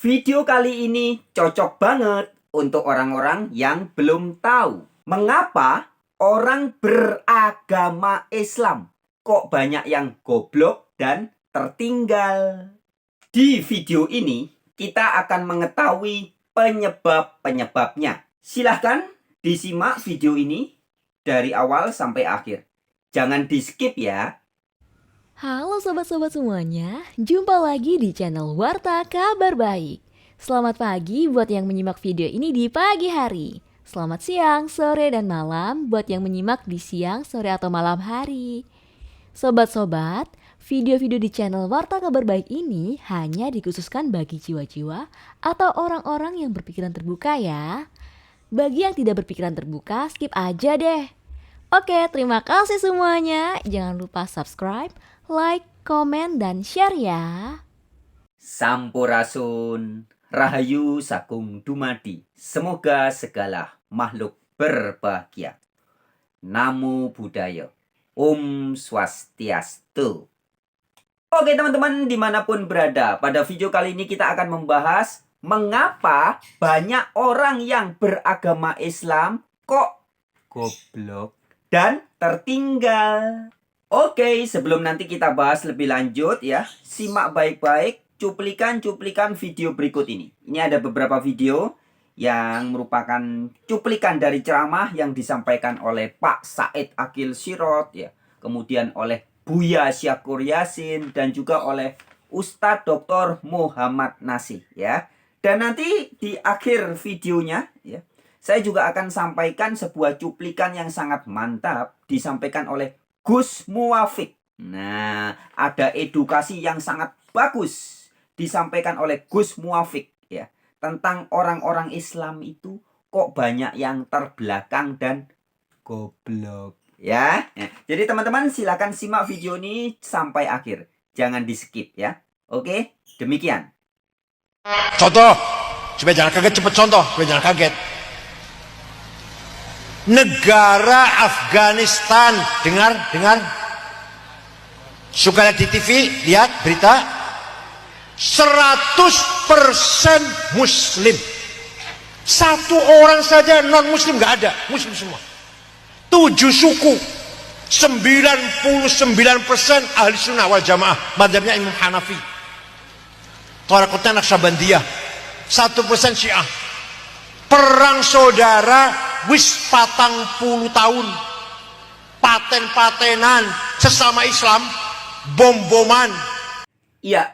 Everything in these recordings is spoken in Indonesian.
Video kali ini cocok banget untuk orang-orang yang belum tahu mengapa orang beragama Islam kok banyak yang goblok dan tertinggal. Di video ini kita akan mengetahui penyebab-penyebabnya. Silahkan disimak video ini dari awal sampai akhir. Jangan di skip ya. Halo sobat-sobat semuanya, jumpa lagi di channel Warta Kabar Baik. Selamat pagi buat yang menyimak video ini di pagi hari. Selamat siang, sore, dan malam buat yang menyimak di siang, sore, atau malam hari. Sobat-sobat, video-video di channel Warta Kabar Baik ini hanya dikhususkan bagi jiwa-jiwa atau orang-orang yang berpikiran terbuka ya. Bagi yang tidak berpikiran terbuka, skip aja deh. Oke, terima kasih semuanya. Jangan lupa subscribe, like, komen, dan share ya. Sampurasun, Rahayu Sakung Dumadi. Semoga segala makhluk berbahagia. Namo Buddhaya. Om Swastiastu. Oke teman-teman, dimanapun berada, pada video kali ini kita akan membahas mengapa banyak orang yang beragama Islam kok goblok dan tertinggal. Oke, sebelum nanti kita bahas lebih lanjut ya, simak baik-baik cuplikan-cuplikan video berikut ini. Ini ada beberapa video yang merupakan cuplikan dari ceramah yang disampaikan oleh Pak Said Akil Sirot ya, kemudian oleh Buya Syakur Yasin dan juga oleh Ustadz Dr. Muhammad Nasih ya. Dan nanti di akhir videonya ya, saya juga akan sampaikan sebuah cuplikan yang sangat mantap disampaikan oleh Gus Muwafiq. Nah, ada edukasi yang sangat bagus disampaikan oleh Gus Muwafiq ya, tentang orang-orang Islam itu kok banyak yang terbelakang dan goblok ya. Jadi teman-teman silakan simak video ini sampai akhir. Jangan di-skip ya. Oke, demikian. Contoh, supaya jangan kaget, cepet contoh, supaya jangan kaget. Negara Afghanistan, dengar, suka lihat di TV, lihat berita, 100% Muslim. Satu orang saja non Muslim nggak ada, Muslim semua. 7 suku, 99% ahli sunnah wal jamaah, madhabnya Imam Hanafi. Tarekatnya Naqsabandiyah, 1% Syiah. Perang saudara wis 40 tahun, paten-patenan sesama Islam, bom-boman. Iya,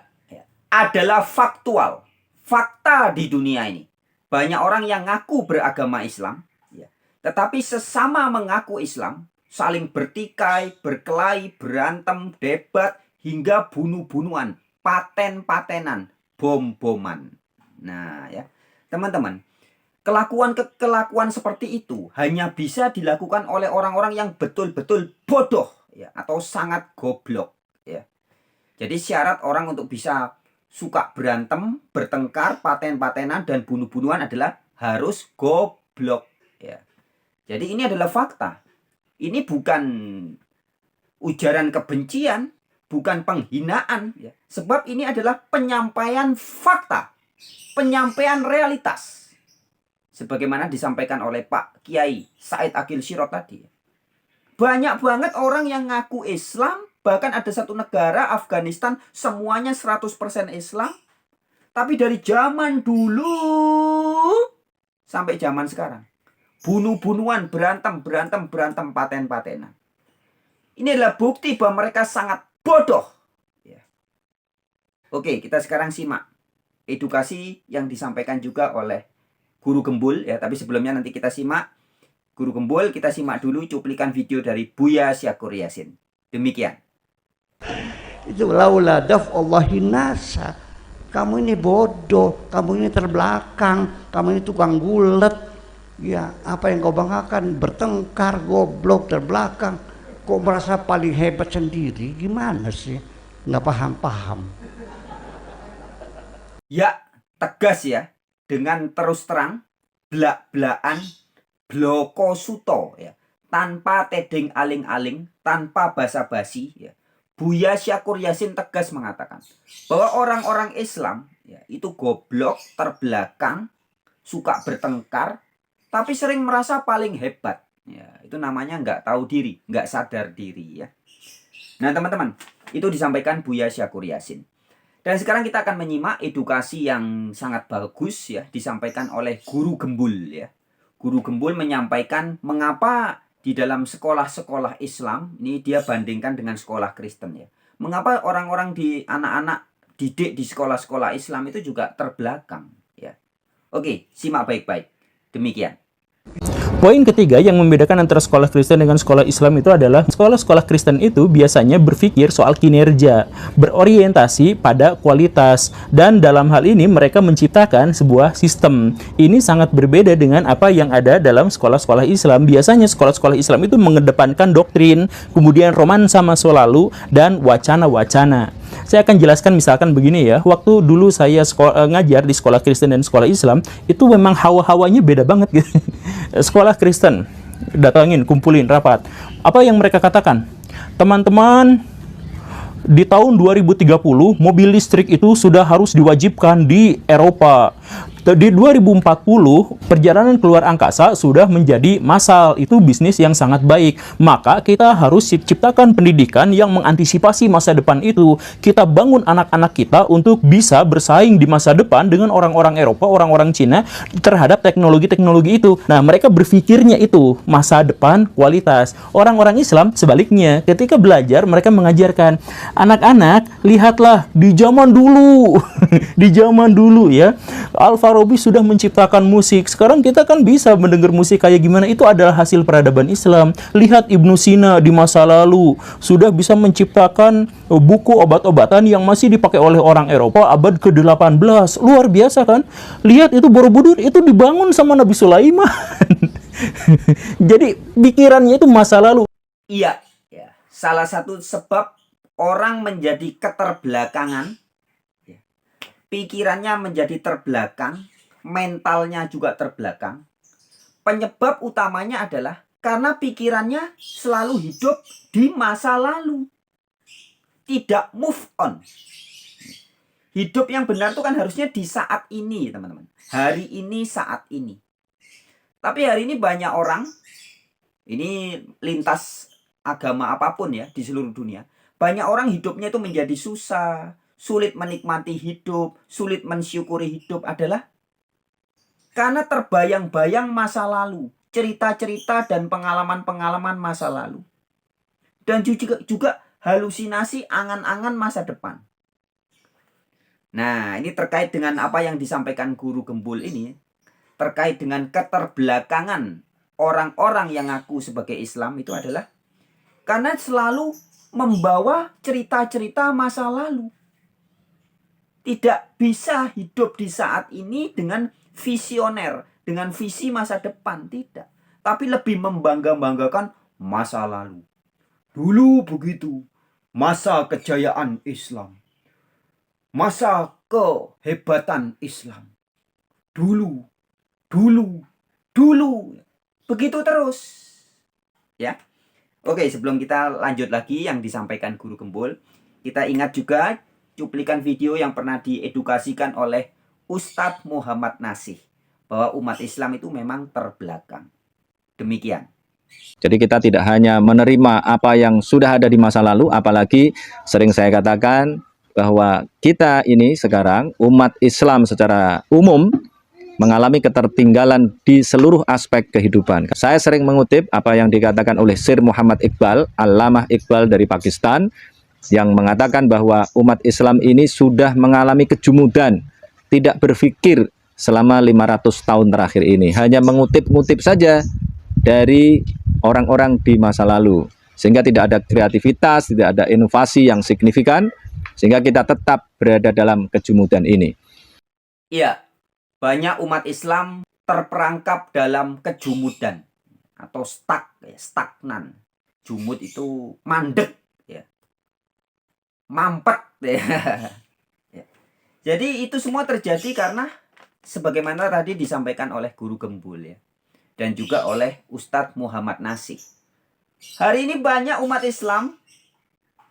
adalah faktual, fakta di dunia ini. Banyak orang yang ngaku beragama Islam ya, tetapi sesama mengaku Islam saling bertikai, berkelahi, berantem, debat, hingga bunuh-bunuhan, paten-patenan, bom-boman. Nah ya, teman-teman, kelakuan seperti itu hanya bisa dilakukan oleh orang-orang yang betul-betul bodoh ya, atau sangat goblok ya. Jadi syarat orang untuk bisa suka berantem, bertengkar, paten-patenan, dan bunuh-bunuhan adalah harus goblok ya. Jadi ini adalah fakta. Ini bukan ujaran kebencian, bukan penghinaan ya. Sebab ini adalah penyampaian fakta, penyampaian realitas. Sebagaimana disampaikan oleh Pak Kiai Said Akil Sirot tadi. Banyak banget orang yang ngaku Islam, bahkan ada satu negara Afghanistan semuanya 100% Islam. Tapi dari zaman dulu sampai zaman sekarang, bunuh-bunuhan, berantem, paten-patenan. Ini adalah bukti bahwa mereka sangat bodoh. Ya. Oke, kita sekarang simak edukasi yang disampaikan juga oleh Guru Gembul ya. Tapi sebelumnya nanti kita simak Guru Gembul, kita simak dulu cuplikan video dari Buya Syakur Yasin. Demikian. Itu laula daf'allahi nasa. Kamu ini bodoh, kamu ini terbelakang, kamu ini tukang gulet. Ya, apa yang kau banggakan? Bertengkar, goblok, terbelakang. Kok merasa paling hebat sendiri? Gimana sih? Nggak paham-paham. Ya, tegas ya. Dengan terus terang, blak-blakan, bloko suto ya. Tanpa tedeng aling-aling, tanpa basa-basi ya. Buya Syakur Yasin tegas mengatakan bahwa orang-orang Islam ya, itu goblok, terbelakang, suka bertengkar, tapi sering merasa paling hebat. Ya, itu namanya nggak tahu diri, nggak sadar diri ya. Nah teman-teman, itu disampaikan Buya Syakur Yasin. Dan sekarang kita akan menyimak edukasi yang sangat bagus ya, disampaikan oleh Guru Gembul ya. Guru Gembul menyampaikan mengapa di dalam sekolah-sekolah Islam, ini dia bandingkan dengan sekolah Kristen ya. Mengapa orang-orang di anak-anak didik di sekolah-sekolah Islam itu juga terbelakang ya. Oke, simak baik-baik. Demikian. Poin ketiga yang membedakan antara sekolah Kristen dengan sekolah Islam itu adalah sekolah-sekolah Kristen itu biasanya berpikir soal kinerja, berorientasi pada kualitas, dan dalam hal ini mereka menciptakan sebuah sistem. Ini sangat berbeda dengan apa yang ada dalam sekolah-sekolah Islam. Biasanya sekolah-sekolah Islam itu mengedepankan doktrin, kemudian romansa masa lalu, dan wacana-wacana. Saya akan jelaskan misalkan begini ya, waktu dulu saya ngajar di sekolah Kristen dan sekolah Islam, itu memang hawa-hawanya beda banget gitu. Sekolah Kristen, datangin, kumpulin, rapat. Apa yang mereka katakan? Teman-teman, di tahun 2030, mobil listrik itu sudah harus diwajibkan di Eropa. Di 2040, perjalanan keluar angkasa sudah menjadi massal. Itu bisnis yang sangat baik. Maka kita harus ciptakan pendidikan yang mengantisipasi masa depan itu. Kita bangun anak-anak kita untuk bisa bersaing di masa depan dengan orang-orang Eropa, orang-orang Cina terhadap teknologi-teknologi itu. Nah, mereka berpikirnya itu masa depan kualitas. Orang-orang Islam sebaliknya, ketika belajar mereka mengajarkan anak-anak, lihatlah di zaman dulu. Di zaman dulu ya, Al-Farabi sudah menciptakan musik. Sekarang kita kan bisa mendengar musik kayak gimana. Itu adalah hasil peradaban Islam. Lihat Ibnu Sina di masa lalu sudah bisa menciptakan buku obat-obatan yang masih dipakai oleh orang Eropa abad ke-18. Luar biasa kan? Lihat itu Borobudur itu dibangun sama Nabi Sulaiman. Jadi pikirannya itu masa lalu. Iya, ya. Salah satu sebab orang menjadi keterbelakangan, ya, pikirannya menjadi terbelakang, mentalnya juga terbelakang. Penyebab utamanya adalah karena pikirannya selalu hidup di masa lalu. Tidak move on. Hidup yang benar itu kan harusnya di saat ini, teman-teman. Hari ini, saat ini. Tapi hari ini banyak orang, ini lintas agama apapun ya di seluruh dunia, banyak orang hidupnya itu menjadi susah, sulit menikmati hidup, sulit mensyukuri hidup adalah karena terbayang-bayang masa lalu, cerita-cerita dan pengalaman-pengalaman masa lalu. Dan juga halusinasi angan-angan masa depan. Nah, ini terkait dengan apa yang disampaikan Guru Gembul ini, terkait dengan keterbelakangan orang-orang yang ngaku sebagai Islam itu adalah karena selalu membawa cerita-cerita masa lalu. Tidak bisa hidup di saat ini dengan visioner, dengan visi masa depan, tidak. Tapi lebih membangga-banggakan masa lalu. Dulu begitu, masa kejayaan Islam. Masa kehebatan Islam. Dulu. Begitu terus. Ya. Oke, sebelum kita lanjut lagi yang disampaikan Guru Gembul, kita ingat juga cuplikan video yang pernah diedukasikan oleh Ustadz Muhammad Nasih, bahwa umat Islam itu memang terbelakang. Demikian. Jadi kita tidak hanya menerima apa yang sudah ada di masa lalu, apalagi sering saya katakan bahwa kita ini sekarang umat Islam secara umum mengalami ketertinggalan di seluruh aspek kehidupan. Saya sering mengutip apa yang dikatakan oleh Sir Muhammad Iqbal, Allamah Iqbal dari Pakistan, yang mengatakan bahwa umat Islam ini sudah mengalami kejumudan, tidak berpikir selama 500 tahun terakhir ini, hanya mengutip-ngutip saja dari orang-orang di masa lalu, sehingga tidak ada kreativitas, tidak ada inovasi yang signifikan, sehingga kita tetap berada dalam kejumudan ini. Iya. Banyak umat Islam terperangkap dalam kejumudan atau stagnan. Jumud itu mandek, ya. Mampet, ya. Ya. Jadi itu semua terjadi karena sebagaimana tadi disampaikan oleh Guru Gembul ya, dan juga oleh Ustadz Muhammad Nasih. Hari ini banyak umat Islam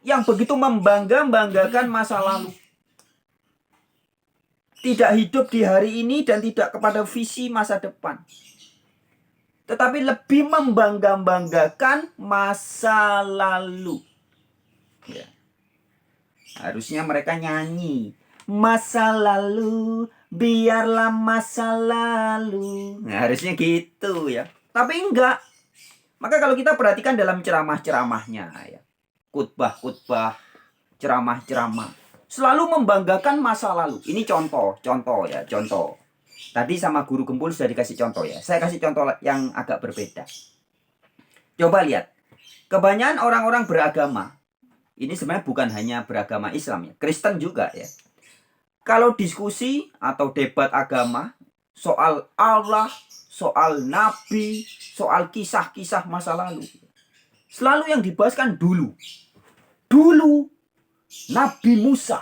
yang begitu membangga-banggakan masa lalu. Tidak hidup di hari ini dan tidak kepada visi masa depan. Tetapi lebih membangga-banggakan masa lalu. Ya. Harusnya mereka nyanyi. Masa lalu, biarlah masa lalu. Nah, harusnya gitu ya. Tapi enggak. Maka kalau kita perhatikan dalam ceramah-ceramahnya ya. Khutbah-khutbah, ceramah-ceramah. Selalu membanggakan masa lalu. Ini contoh ya, contoh. Tadi sama guru Gempul sudah dikasih contoh ya. Saya kasih contoh yang agak berbeda. Coba lihat. Kebanyakan orang-orang beragama, ini sebenarnya bukan hanya beragama Islam ya, Kristen juga ya. Kalau diskusi atau debat agama, soal Allah, soal Nabi, soal kisah-kisah masa lalu, selalu yang dibahas kan dulu. Dulu Nabi Musa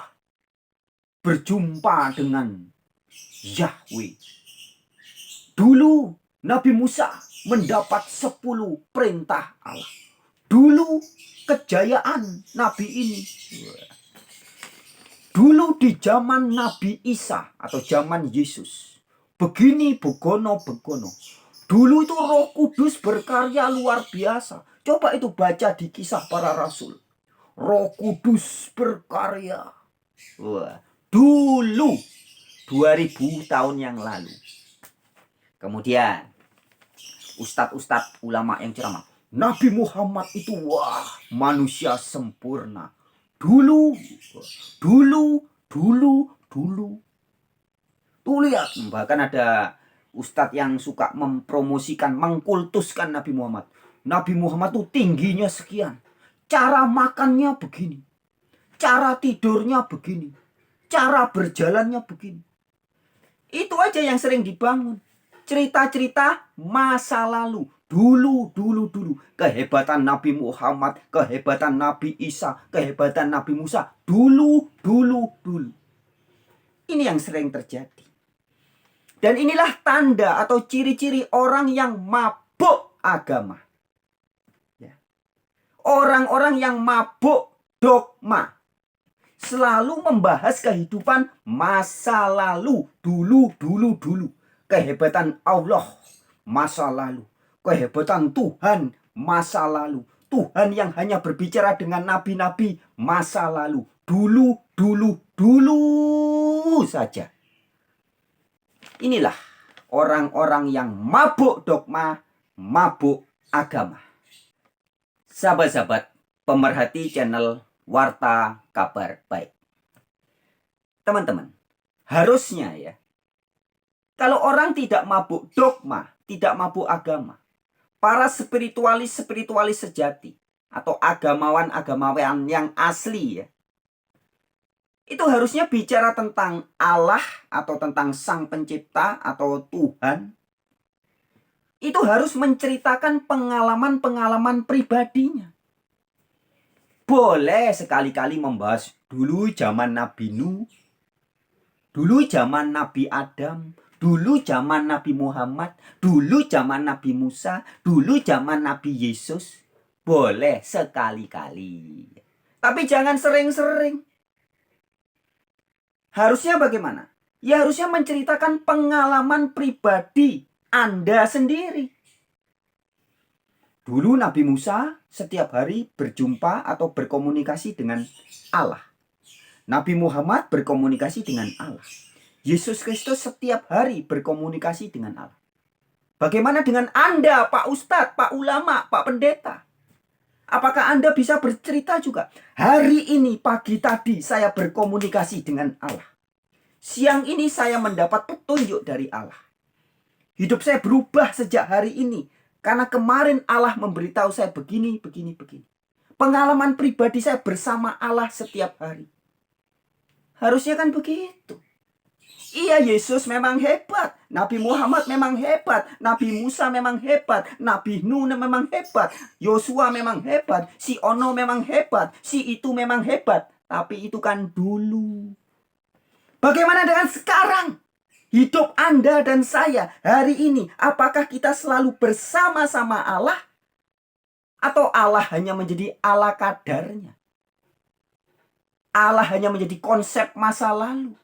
berjumpa dengan Yahweh. Dulu Nabi Musa mendapat 10 perintah Allah. Dulu kejayaan Nabi ini. Dulu di zaman Nabi Isa atau zaman Yesus. Begini begono-begono. Dulu itu Roh Kudus berkarya luar biasa. Coba itu baca di Kisah Para Rasul. Roh Kudus berkarya. Wah, dulu 2000 tahun yang lalu. Kemudian ustadz-ustadz ulama yang ceramah. Nabi Muhammad itu wah, manusia sempurna. Dulu. Tuh lihat, bahkan ada ustadz yang suka mempromosikan, mengkultuskan Nabi Muhammad. Nabi Muhammad itu tingginya sekian. Cara makannya begini. Cara tidurnya begini. Cara berjalannya begini. Itu aja yang sering dibangun. Cerita-cerita masa lalu. Dulu. Kehebatan Nabi Muhammad, kehebatan Nabi Isa, kehebatan Nabi Musa. Dulu. Ini yang sering terjadi. Dan inilah tanda atau ciri-ciri orang yang mabuk agama. Orang-orang yang mabuk dogma. Selalu membahas kehidupan masa lalu. Dulu. Kehebatan Allah, masa lalu. Kehebatan Tuhan, masa lalu. Tuhan yang hanya berbicara dengan nabi-nabi, masa lalu. Dulu saja. Inilah orang-orang yang mabuk dogma, mabuk agama. Sahabat-sahabat pemerhati channel Warta Kabar Baik. Teman-teman, harusnya ya, kalau orang tidak mabuk dogma, tidak mabuk agama, para spiritualis sejati atau agamawan yang asli ya, itu harusnya bicara tentang Allah atau tentang Sang Pencipta atau Tuhan. Itu harus menceritakan pengalaman-pengalaman pribadinya. Boleh sekali-kali membahas dulu zaman Nabi Nuh, dulu zaman Nabi Adam, dulu zaman Nabi Muhammad, dulu zaman Nabi Musa, dulu zaman Nabi Yesus. Boleh sekali-kali. Tapi jangan sering-sering. Harusnya bagaimana? Ya harusnya menceritakan pengalaman pribadi Anda sendiri. Dulu Nabi Musa setiap hari berjumpa atau berkomunikasi dengan Allah. Nabi Muhammad berkomunikasi dengan Allah. Yesus Kristus setiap hari berkomunikasi dengan Allah. Bagaimana dengan Anda, Pak Ustadz, Pak Ulama, Pak Pendeta? Apakah Anda bisa bercerita juga? Hari ini, pagi tadi, saya berkomunikasi dengan Allah. Siang ini saya mendapat petunjuk dari Allah. Hidup saya berubah sejak hari ini. Karena kemarin Allah memberitahu saya begini. Pengalaman pribadi saya bersama Allah setiap hari. Harusnya kan begitu. Iya, Yesus memang hebat. Nabi Muhammad memang hebat. Nabi Musa memang hebat. Nabi Nuh memang hebat. Yosua memang hebat. Si Ono memang hebat. Si itu memang hebat. Tapi itu kan dulu. Bagaimana dengan sekarang? Hidup Anda dan saya hari ini, apakah kita selalu bersama-sama Allah? Atau Allah hanya menjadi ala kadarnya? Allah hanya menjadi konsep masa lalu?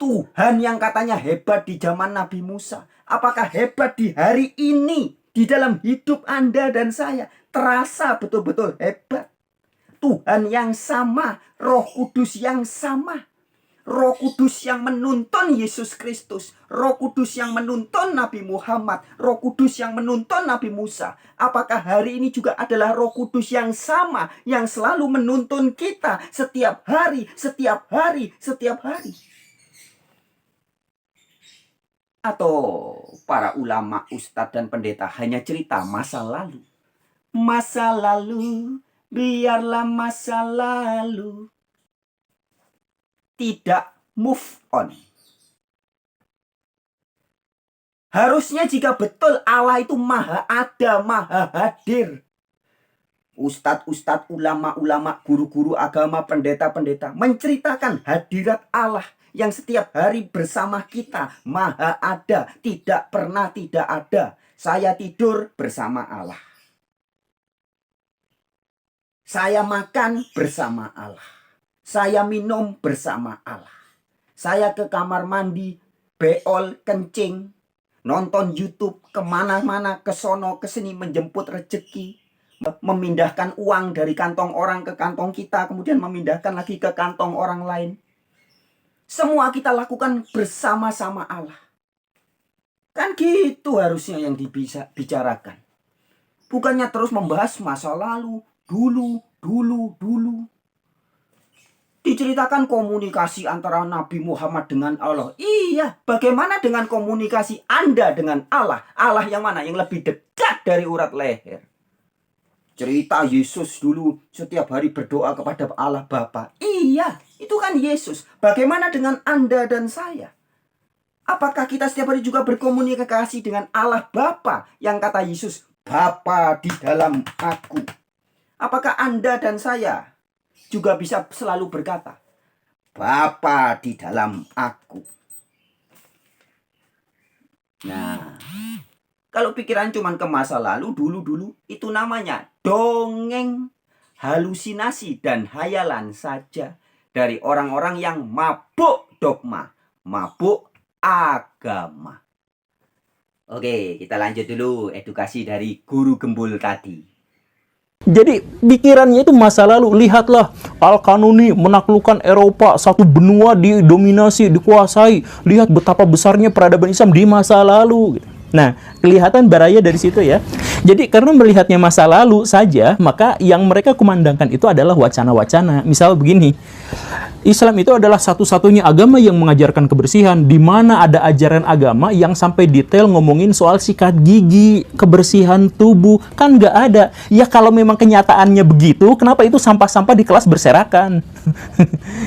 Tuhan yang katanya hebat di zaman Nabi Musa, apakah hebat di hari ini di dalam hidup Anda dan saya? Terasa betul-betul hebat. Tuhan yang sama, Roh Kudus yang sama. Roh Kudus yang menuntun Yesus Kristus, Roh Kudus yang menuntun Nabi Muhammad, Roh Kudus yang menuntun Nabi Musa. Apakah hari ini juga adalah Roh Kudus yang sama, yang selalu menuntun kita setiap hari, setiap hari, setiap hari? Atau para ulama, ustadz, dan pendeta hanya cerita masa lalu? Masa lalu, biarlah masa lalu. Tidak move on. Harusnya jika betul Allah itu maha ada, maha hadir, ustadz-ustadz, ulama-ulama, guru-guru agama, pendeta-pendeta menceritakan hadirat Allah yang setiap hari bersama kita, maha ada, tidak pernah tidak ada. Saya tidur bersama Allah. Saya makan bersama Allah. Saya minum bersama Allah. Saya ke kamar mandi, beol, kencing, nonton YouTube, kemana-mana, ke sono, ke sini, menjemput rezeki, memindahkan uang dari kantong orang ke kantong kita, kemudian memindahkan lagi ke kantong orang lain. Semua kita lakukan bersama-sama Allah. Kan gitu harusnya yang dibicarakan. Bukannya terus membahas masa lalu, dulu. Diceritakan komunikasi antara Nabi Muhammad dengan Allah. Iya, bagaimana dengan komunikasi Anda dengan Allah? Allah yang mana? Yang lebih dekat dari urat leher. Cerita Yesus dulu setiap hari berdoa kepada Allah Bapa. Iya, itu kan Yesus. Bagaimana dengan Anda dan saya? Apakah kita setiap hari juga berkomunikasi dengan Allah Bapa yang kata Yesus, Bapa di dalam aku? Apakah Anda dan saya juga bisa selalu berkata, Bapa di dalam aku? Nah, kalau pikiran cuma ke masa lalu, dulu, itu namanya dongeng, halusinasi, dan hayalan saja dari orang-orang yang mabuk dogma, mabuk agama. Oke, kita lanjut dulu edukasi dari guru gembul tadi. Jadi pikirannya itu masa lalu. Lihatlah, Al-Kanuni menaklukkan Eropa, satu benua didominasi, dikuasai. Lihat betapa besarnya peradaban Islam di masa lalu. Nah, kelihatan baraya dari situ ya. Jadi karena melihatnya masa lalu saja, maka yang mereka kumandangkan itu adalah wacana-wacana. Misal begini, Islam itu adalah satu-satunya agama yang mengajarkan kebersihan, di mana ada ajaran agama yang sampai detail ngomongin soal sikat gigi, kebersihan tubuh, kan nggak ada. Ya kalau memang kenyataannya begitu, kenapa itu sampah-sampah di kelas berserakan?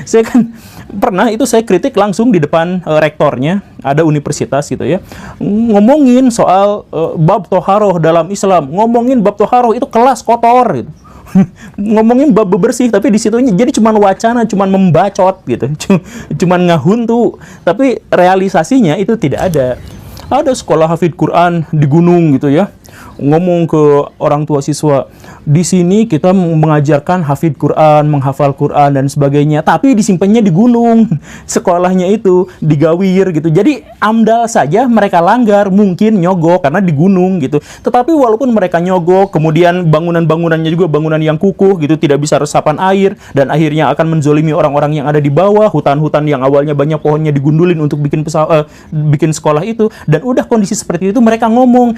Saya kan pernah itu saya kritik langsung di depan rektornya, ada universitas gitu ya, ngomongin soal bab toharoh dalam Islam, ngomongin bab toharoh itu kelas kotor gitu. Ngomongin bab bersih, tapi di situnya jadi cuman wacana, cuman membacot gitu, cuman ngahuntu, tapi realisasinya itu tidak ada. Ada sekolah hafidz Quran di gunung gitu ya, ngomong ke orang tua siswa, di sini kita mengajarkan hafidz Quran, menghafal Quran dan sebagainya, tapi disimpannya di gunung, sekolahnya itu di Gawir gitu. Jadi amdal saja mereka langgar, mungkin nyogok karena di gunung gitu. Tetapi walaupun mereka nyogok, kemudian bangunan-bangunannya juga bangunan yang kukuh gitu, tidak bisa resapan air, dan akhirnya akan menzolimi orang-orang yang ada di bawah. Hutan-hutan yang awalnya banyak pohonnya digundulin untuk bikin sekolah itu. Dan udah kondisi seperti itu mereka ngomong,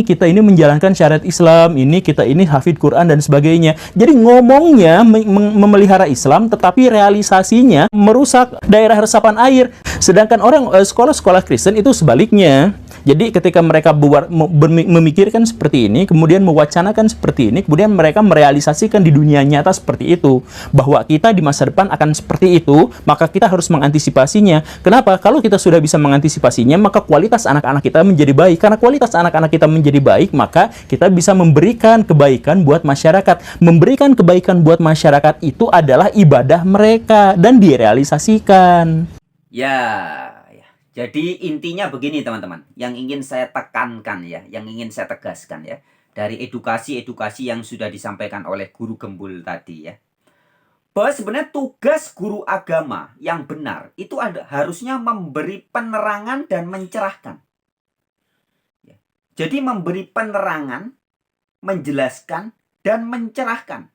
kita ini menjalankan syariat Islam, kita ini hafidz Quran dan sebagainya. Jadi ngomongnya memelihara Islam, tetapi realisasinya merusak daerah resapan air. Sedangkan orang sekolah-sekolah Kristen itu sebaliknya. Jadi ketika mereka memikirkan seperti ini, kemudian mewacanakan seperti ini, kemudian mereka merealisasikan di dunia nyata seperti itu, bahwa kita di masa depan akan seperti itu, maka kita harus mengantisipasinya. Kenapa? Kalau kita sudah bisa mengantisipasinya, maka kualitas anak-anak kita menjadi baik. Karena kualitas anak-anak kita menjadi baik, maka kita bisa memberikan kebaikan buat masyarakat. Memberikan kebaikan buat masyarakat itu adalah ibadah mereka dan direalisasikan. Ya. Jadi intinya begini teman-teman, yang ingin saya tekankan ya, yang ingin saya tegaskan ya, dari edukasi-edukasi yang sudah disampaikan oleh guru gembul tadi ya, bahwa sebenarnya tugas guru agama yang benar itu harusnya memberi penerangan dan mencerahkan. Ya. Jadi memberi penerangan, menjelaskan, dan mencerahkan.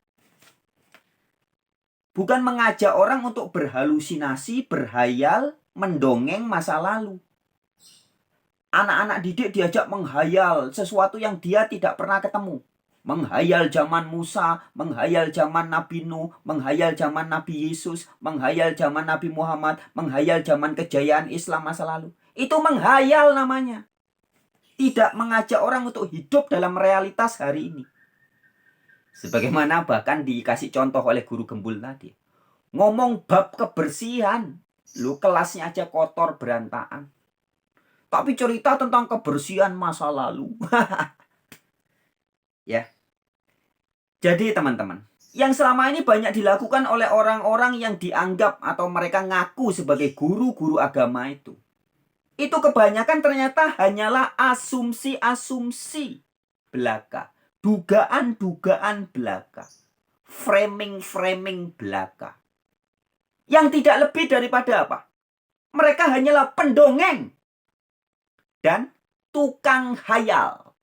Bukan mengajak orang untuk berhalusinasi, berhayal, mendongeng masa lalu. Anak-anak didik diajak menghayal sesuatu yang dia tidak pernah ketemu. Menghayal zaman Musa, menghayal zaman Nabi Nuh, menghayal zaman Nabi Yesus, menghayal zaman Nabi Muhammad, menghayal zaman kejayaan Islam masa lalu. Itu menghayal namanya. Tidak mengajak orang untuk hidup dalam realitas hari ini. Sebagaimana bahkan dikasih contoh oleh guru Gembul tadi. Ngomong bab kebersihan. Lu kelasnya aja kotor berantakan. Tapi cerita tentang kebersihan masa lalu. Ya. Jadi teman-teman, yang selama ini banyak dilakukan oleh orang-orang yang dianggap atau mereka ngaku sebagai guru-guru agama itu kebanyakan ternyata hanyalah asumsi-asumsi belaka, dugaan-dugaan belaka, framing-framing belaka. Yang tidak lebih daripada apa? Mereka hanyalah pendongeng dan tukang hayal.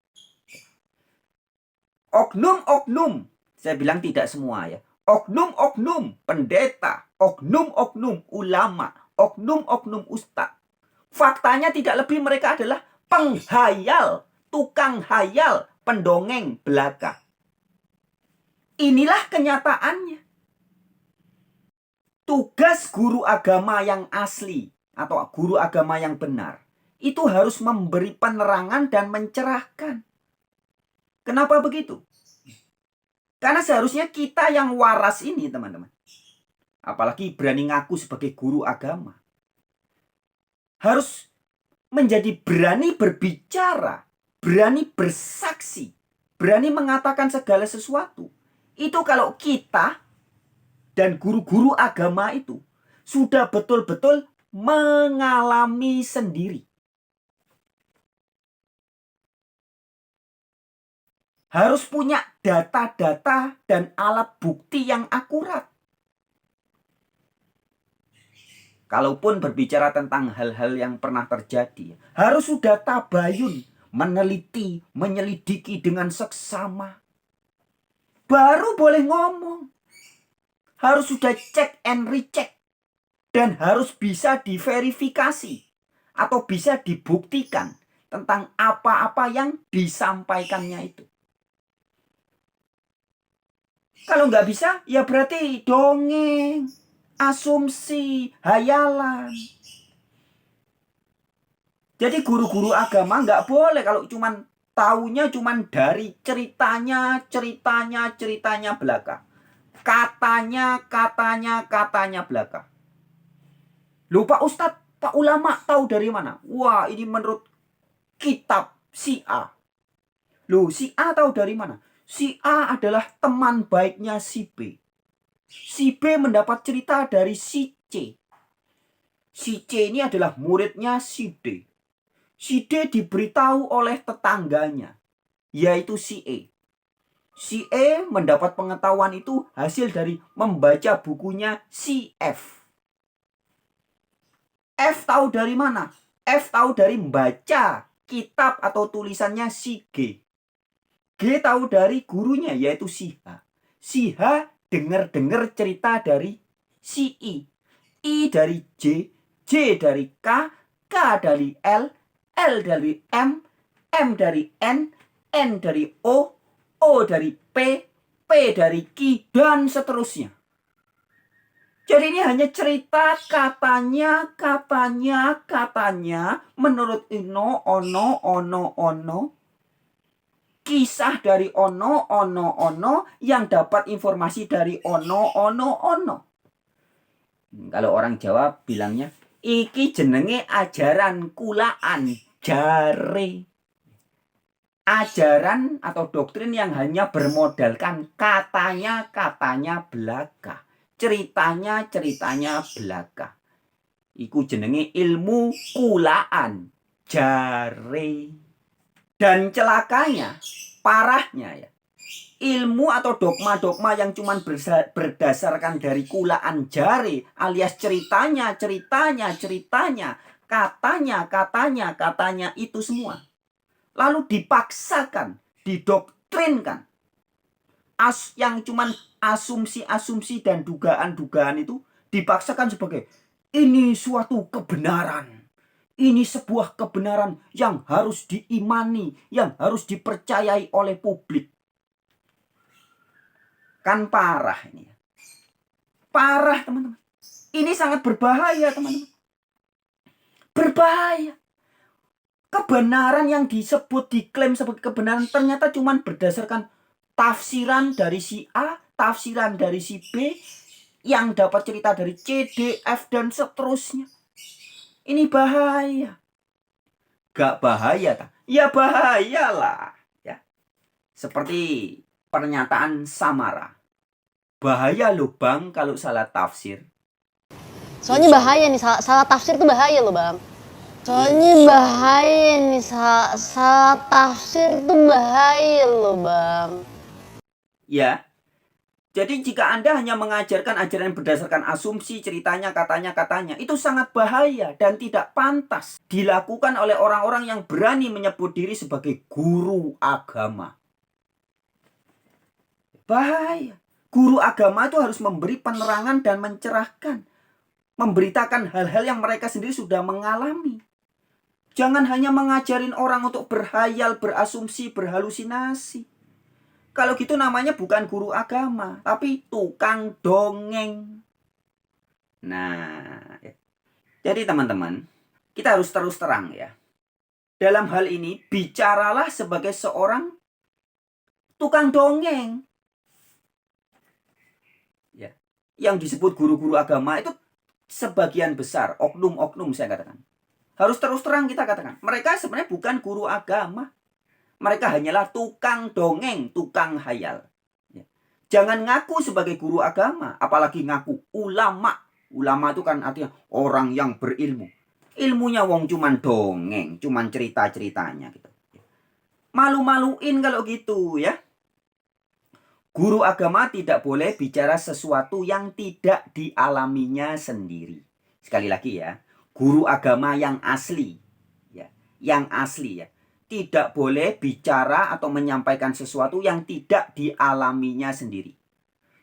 Oknum-oknum, saya bilang tidak semua ya. Oknum-oknum pendeta, oknum-oknum ulama, oknum-oknum ustadz. Faktanya tidak lebih mereka adalah penghayal, tukang hayal, pendongeng belaka. Inilah kenyataannya. Tugas guru agama yang asli atau guru agama yang benar itu harus memberi penerangan dan mencerahkan. Kenapa begitu? Karena seharusnya kita yang waras ini, teman-teman, apalagi berani ngaku sebagai guru agama, harus menjadi berani berbicara, berani bersaksi, berani mengatakan segala sesuatu. Itu kalau kita dan guru-guru agama itu sudah betul-betul mengalami sendiri. Harus punya data-data dan alat bukti yang akurat. Kalaupun berbicara tentang hal-hal yang pernah terjadi, harus sudah tabayun, meneliti, menyelidiki dengan seksama. Baru boleh ngomong. Harus sudah cek and recheck. Dan harus bisa diverifikasi atau bisa dibuktikan tentang apa-apa yang disampaikannya itu. Kalau nggak bisa, ya berarti dongeng, asumsi, hayalan. Jadi guru-guru agama nggak boleh kalau taunya cuman dari ceritanya belaka. Katanya belaka. Loh Pak Ustadz, Pak Ulama tahu dari mana? Wah, ini menurut kitab si A. Loh, si A tahu dari mana? Si A adalah teman baiknya si B. Si B mendapat cerita dari si C. Si C ini adalah muridnya si D. Si D diberitahu oleh tetangganya, yaitu si E. Si E mendapat pengetahuan itu hasil dari membaca bukunya si F. F tahu dari mana? F tahu dari membaca kitab atau tulisannya si G. G tahu dari gurunya, yaitu si H. Si H dengar-dengar cerita dari si I. I dari J, J dari K, K dari L, L dari M, M dari N, N dari O, O dari P, P dari Q, dan seterusnya. Jadi ini hanya cerita katanya, menurut ono. Kisah dari ono, yang dapat informasi dari ono. Kalau orang Jawa bilangnya, iki jenenge ajaran kulaan, jare. Ajaran atau doktrin yang hanya bermodalkan katanya belaka. Ceritanya belaka. Iku jenenge ilmu kulaan, jare. Dan celakanya, parahnya ya, ilmu atau dogma-dogma yang cuman berdasarkan dari kulaan jari alias ceritanya, katanya itu semua. Lalu dipaksakan, didoktrinkan. Yang cuman asumsi-asumsi dan dugaan-dugaan itu dipaksakan sebagai ini suatu kebenaran. Ini sebuah kebenaran yang harus diimani, yang harus dipercayai oleh publik. Kan parah ini. Parah, teman-teman. Ini sangat berbahaya, teman-teman. Berbahaya. Kebenaran yang disebut, diklaim sebagai kebenaran ternyata cuma berdasarkan tafsiran dari si A, tafsiran dari si B, yang dapat cerita dari C, D, F, dan seterusnya. Ini bahaya. Gak bahaya, tak? Ya bahayalah. Ya. Seperti pernyataan Samara. Bahaya loh bang kalau salah tafsir. Soalnya bahaya nih, salah tafsir tuh bahaya loh bang. Soalnya bahaya nih, salah tafsir tuh bahaya loh bang. Ya, jadi jika Anda hanya mengajarkan ajaran berdasarkan asumsi, ceritanya, katanya, itu sangat bahaya dan tidak pantas dilakukan oleh orang-orang yang berani menyebut diri sebagai guru agama. Bahaya. Guru agama itu harus memberi penerangan dan mencerahkan. Memberitakan hal-hal yang mereka sendiri sudah mengalami. Jangan hanya mengajarin orang untuk berhayal, berasumsi, berhalusinasi. Kalau gitu namanya bukan guru agama, tapi tukang dongeng. Nah, jadi teman-teman, kita harus terus terang ya. Dalam hal ini, bicaralah sebagai seorang tukang dongeng. Ya, yang disebut guru-guru agama itu sebagian besar, oknum-oknum saya katakan. Harus terus terang kita katakan, mereka sebenarnya bukan guru agama. Mereka hanyalah tukang dongeng, tukang hayal. Ya. Jangan ngaku sebagai guru agama, apalagi ngaku ulama. Ulama itu kan artinya orang yang berilmu. Ilmunya wong cuman dongeng, cuman cerita-ceritanya gitu. Malu-maluin kalau gitu ya. Guru agama tidak boleh bicara sesuatu yang tidak dialaminya sendiri. Sekali lagi ya, guru agama yang asli, ya, yang asli ya, tidak boleh bicara atau menyampaikan sesuatu yang tidak dialaminya sendiri.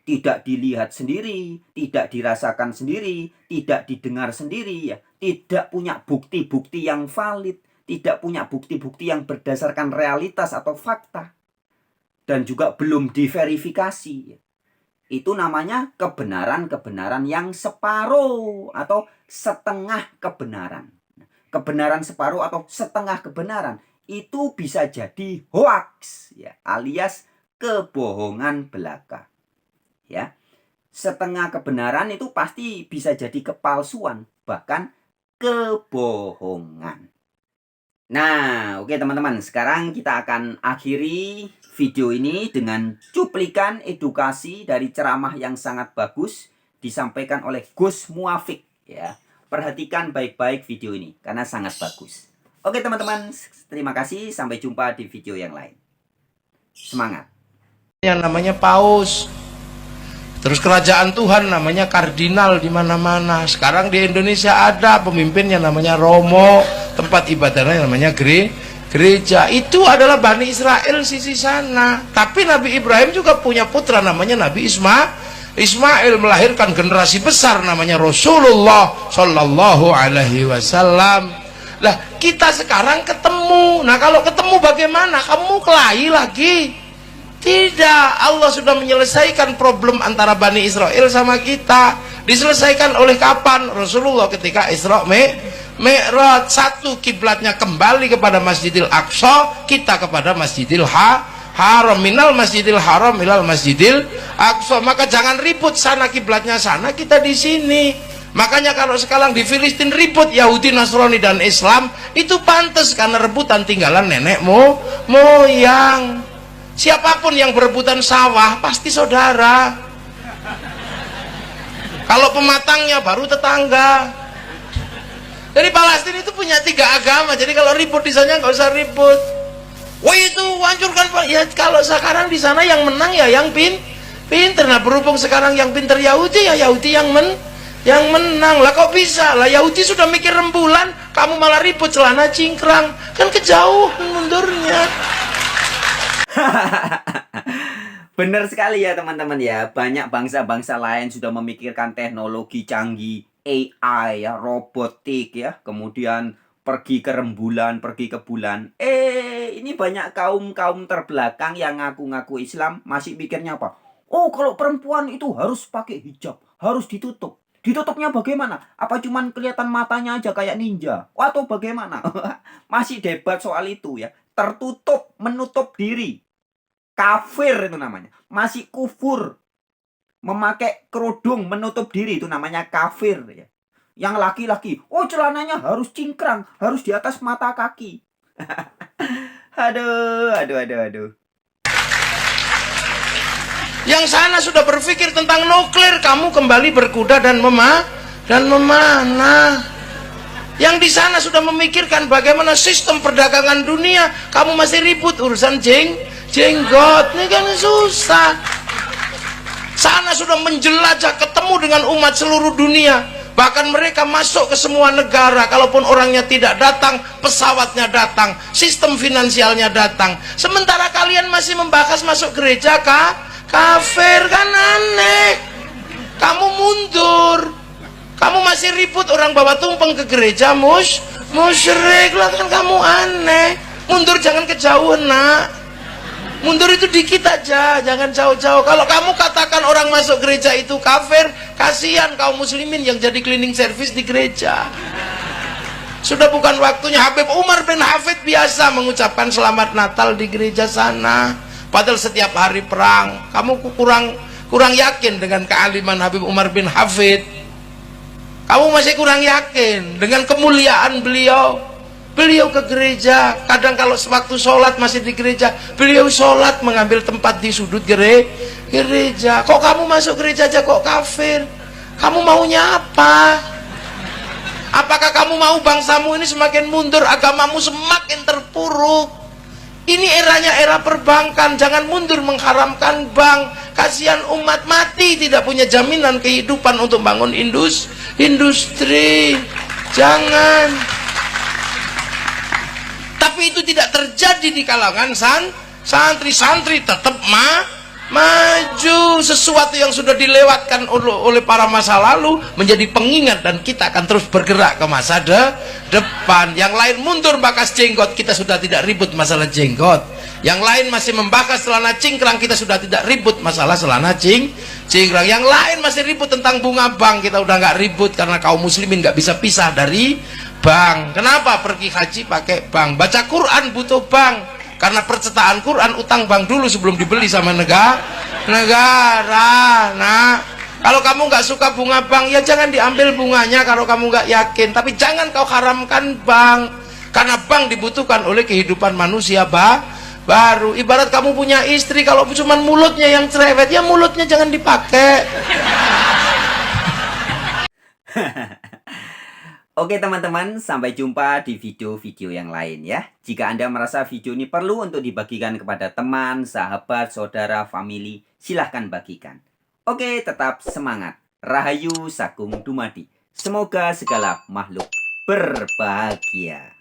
Tidak dilihat sendiri, tidak dirasakan sendiri, tidak didengar sendiri ya, tidak punya bukti-bukti yang valid, tidak punya bukti-bukti yang berdasarkan realitas atau fakta. Dan juga belum diverifikasi. Itu namanya kebenaran-kebenaran yang separuh atau setengah kebenaran. Kebenaran separuh atau setengah kebenaran itu bisa jadi hoax ya, alias kebohongan belaka. Ya. Setengah kebenaran itu pasti bisa jadi kepalsuan, bahkan kebohongan. Nah, oke teman-teman, sekarang kita akan akhiri video ini dengan cuplikan edukasi dari ceramah yang sangat bagus disampaikan oleh Gus Muafik ya. Perhatikan baik-baik video ini karena sangat bagus. Oke teman-teman, terima kasih, sampai jumpa di video yang lain. Semangat. Yang namanya paus. Terus kerajaan Tuhan namanya kardinal di mana-mana. Sekarang di Indonesia ada pemimpin yang namanya Romo, tempat ibadahnya namanya gereja. Itu adalah Bani Israel sisi sana. Tapi Nabi Ibrahim juga punya putra namanya Nabi Ismail, melahirkan generasi besar namanya Rasulullah Shallallahu Alaihi Wasallam. Lah kita sekarang ketemu. Nah kalau ketemu bagaimana? Kamu kelahi lagi? Tidak, Allah sudah menyelesaikan problem antara Bani Israel sama kita. Diselesaikan oleh kapan? Rasulullah ketika Isra Mi'raj. Satu kiblatnya kembali kepada Masjidil Aqsa, kita kepada Masjidil Haram. Minal Masjidil Haram ilal Masjidil Aqsa. Maka jangan ribut, sana kiblatnya sana, kita di sini. Makanya kalau sekarang di Filistin ribut Yahudi, Nasrani dan Islam, itu pantas karena rebutan tinggalan nenek moyang. Siapapun yang berebutan sawah pasti saudara. Kalau pematangnya baru tetangga. Jadi Palestina itu punya 3 agama. Jadi kalau ribut di sana nggak usah ribut. Wah itu hancurkan Pak. Ya kalau sekarang di sana yang menang ya yang pinter. Nah berhubung sekarang yang pinter Yahudi, ya Yahudi yang menang. Lah kok bisa? Lah Yahudi sudah mikir rembulan, kamu malah ribut celana cingkrang. Kan kejauhan mundurnya. Benar sekali ya teman-teman ya. Banyak bangsa-bangsa lain sudah memikirkan teknologi canggih, AI ya, robotik ya, kemudian pergi ke rembulan, pergi ke bulan. Ini banyak kaum-kaum terbelakang yang ngaku-ngaku Islam masih pikirnya apa? Oh, kalau perempuan itu harus pakai hijab, harus ditutup. Ditutupnya bagaimana? Apa cuman kelihatan matanya aja kayak ninja? Atau bagaimana? Masih debat soal itu ya. Tertutup, menutup diri. Kafir itu namanya. Masih kufur. Memakai kerudung menutup diri itu namanya kafir ya. Yang laki-laki, oh celananya harus cingkrang, harus di atas mata kaki. Aduh. Yang sana sudah berpikir tentang nuklir, kamu kembali berkuda dan memanah. Yang di sana sudah memikirkan bagaimana sistem perdagangan dunia, kamu masih ribut urusan jenggot. Ini kan susah. Sana sudah menjelajah, ketemu dengan umat seluruh dunia. Bahkan mereka masuk ke semua negara. Kalaupun orangnya tidak datang, pesawatnya datang, sistem finansialnya datang. Sementara kalian masih membahas masuk gereja kafir, kan aneh. Kamu mundur. Kamu masih ribut orang bawa tumpeng ke gereja musyrik lah, kan kamu aneh. Mundur, jangan kejauhan nak. Mundur itu dikit aja, jangan jauh-jauh. Kalau kamu katakan orang masuk gereja itu kafir, kasihan kaum muslimin yang jadi cleaning service di gereja. Sudah bukan waktunya. Habib Umar bin Hafid biasa mengucapkan selamat Natal di gereja sana. Padahal setiap hari perang. Kamu kurang yakin dengan kealiman Habib Umar bin Hafid. Kamu masih kurang yakin dengan kemuliaan beliau. Beliau ke gereja, kadang kalau sewaktu sholat masih di gereja, beliau sholat mengambil tempat di sudut gereja. Kok kamu masuk gereja aja kok kafir? Kamu maunya apa? Apakah kamu mau bangsamu ini semakin mundur, agamamu semakin terpuruk? Ini eranya era perbankan, jangan mundur mengharamkan bank. Kasihan umat mati tidak punya jaminan kehidupan untuk bangun industri. Jangan. Tapi itu tidak terjadi di kalangan santri tetap maju. Sesuatu yang sudah dilewatkan oleh para masa lalu menjadi pengingat, dan kita akan terus bergerak ke masa depan. Yang lain mundur bakas jenggot, kita sudah tidak ribut masalah jenggot. Yang lain masih membahas celana cingkrang, kita sudah tidak ribut masalah celana cingkrang. Yang lain masih ribut tentang bunga bank, kita udah nggak ribut karena kaum muslimin nggak bisa pisah dari bank. Kenapa pergi haji pakai bank? Baca Quran butuh bank, karena percetaan Quran utang bank dulu sebelum dibeli sama negara. Nah, kalau kamu nggak suka bunga bank, ya jangan diambil bunganya kalau kamu nggak yakin. Tapi jangan kau haramkan bank, karena bank dibutuhkan oleh kehidupan manusia baru. Ibarat kamu punya istri, kalau cuma mulutnya yang cerewet, ya mulutnya jangan dipakai. Oke teman-teman, sampai jumpa di video-video yang lain ya. Jika Anda merasa video ini perlu untuk dibagikan kepada teman, sahabat, saudara, family, silahkan bagikan. Oke, tetap semangat. Rahayu Sakung Dumadi. Semoga segala makhluk berbahagia.